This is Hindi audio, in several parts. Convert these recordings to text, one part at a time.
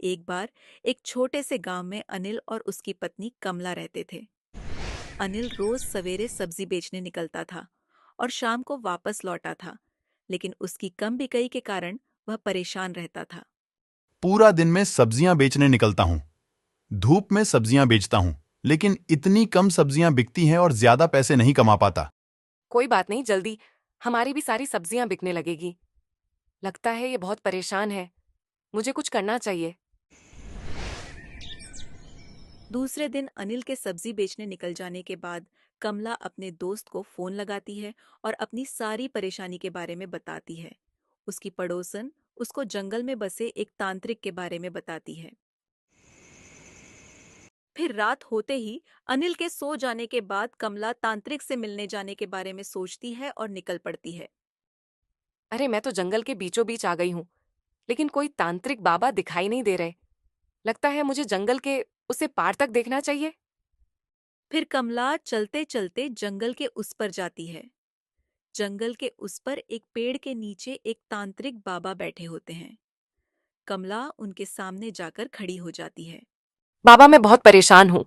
एक बार एक छोटे से गांव में अनिल और उसकी पत्नी कमला रहते थे। अनिल रोज सवेरे सब्जी बेचने निकलता था और शाम को वापस लौटा था, लेकिन उसकी कम बिकाई के कारण वह परेशान रहता था। पूरा दिन में सब्जियां बेचने निकलता हूँ। धूप में सब्जियां बेचता हूँ, लेकिन इतनी कम सब्जियां बिकती हैं और ज्यादा पैसे नहीं कमा पाता। कोई बात नहीं, जल्दी हमारी भी सारी सब्जियां बिकने लगेगी। लगता है ये बहुत परेशान है। मुझे कुछ करना चाहिए। दूसरे दिन अनिल के सब्जी बेचने निकल जाने के बाद कमला अपने दोस्त को फोन लगाती है और अपनी सारी परेशानी के बारे में बताती है। उसकी पड़ोसन उसको जंगल में बसे एक तांत्रिक के बारे में बताती है। फिर रात होते ही अनिल के सो जाने के बाद कमला तांत्रिक से मिलने जाने के बारे में सोचती है और निकल पड़ती है। अरे, मैं तो जंगल के बीचों बीच आ गई हूँ, लेकिन कोई तांत्रिक बाबा दिखाई नहीं दे रहे। लगता है मुझे जंगल के उसे पार तक देखना चाहिए। फिर कमला चलते चलते जंगल के उस पर जाती है। जंगल के उस पर एक पेड़ के नीचे एक तांत्रिक बाबा बैठे होते हैं। कमला उनके सामने जाकर खड़ी हो जाती है। बाबा, मैं बहुत परेशान हूँ।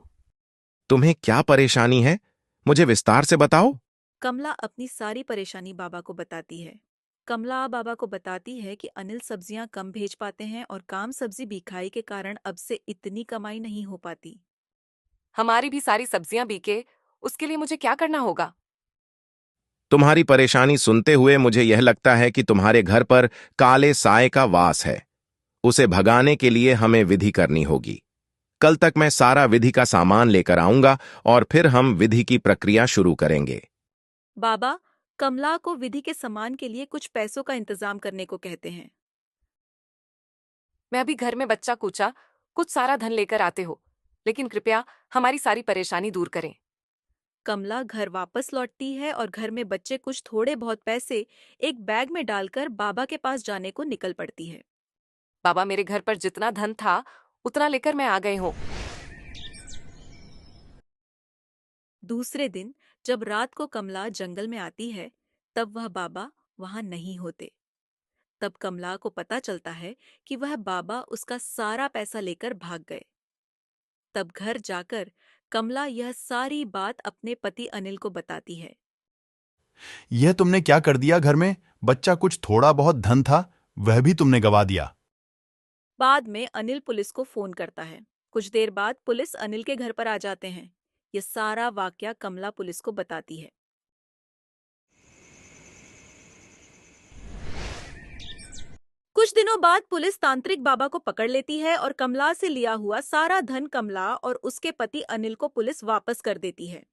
तुम्हें क्या परेशानी है? मुझे विस्तार से बताओ। कमला अपनी सारी परेशानी बाबा को बताती है। कमला बाबा को बताती है कि अनिल सब्जियां कम भेज पाते हैं और काम सब्जी बिकाई के कारण अब से इतनी कमाई नहीं हो पाती। हमारी भी सारी सब्जियां बिके, उसके लिए मुझे क्या करना होगा? तुम्हारी परेशानी सुनते हुए मुझे यह लगता है कि तुम्हारे घर पर काले साए का वास है। उसे भगाने के लिए हमें विधि करनी होगी। कल तक मैं सारा विधि का सामान लेकर आऊंगा और फिर हम विधि की प्रक्रिया शुरू करेंगे। बाबा कमला को विधि के सामान के लिए कुछ पैसों का इंतजाम करने को कहते हैं। मैं अभी घर में बच्चा कूचा कुछ सारा धन लेकर आते हो, लेकिन कृपया हमारी सारी परेशानी दूर करें। कमला घर वापस लौटती है और घर में बच्चे कुछ थोड़े बहुत पैसे एक बैग में डालकर बाबा के पास जाने को निकल पड़ती है। बाबा, मेरे घर पर जितना धन था उतना लेकर मैं आ गई हूँ। दूसरे दिन जब रात को कमला जंगल में आती है, तब वह बाबा वहां नहीं होते। तब कमला को पता चलता है कि वह बाबा उसका सारा पैसा लेकर भाग गए। तब घर जाकर कमला यह सारी बात अपने पति अनिल को बताती है। यह तुमने क्या कर दिया? घर में बच्चा कुछ थोड़ा बहुत धन था, वह भी तुमने गवा दिया। बाद में अनिल पुलिस को फोन करता है। कुछ देर बाद पुलिस अनिल के घर पर आ जाते हैं। यह सारा वाकया कमला पुलिस को बताती है। कुछ दिनों बाद पुलिस तांत्रिक बाबा को पकड़ लेती है और कमला से लिया हुआ सारा धन कमला और उसके पति अनिल को पुलिस वापस कर देती है।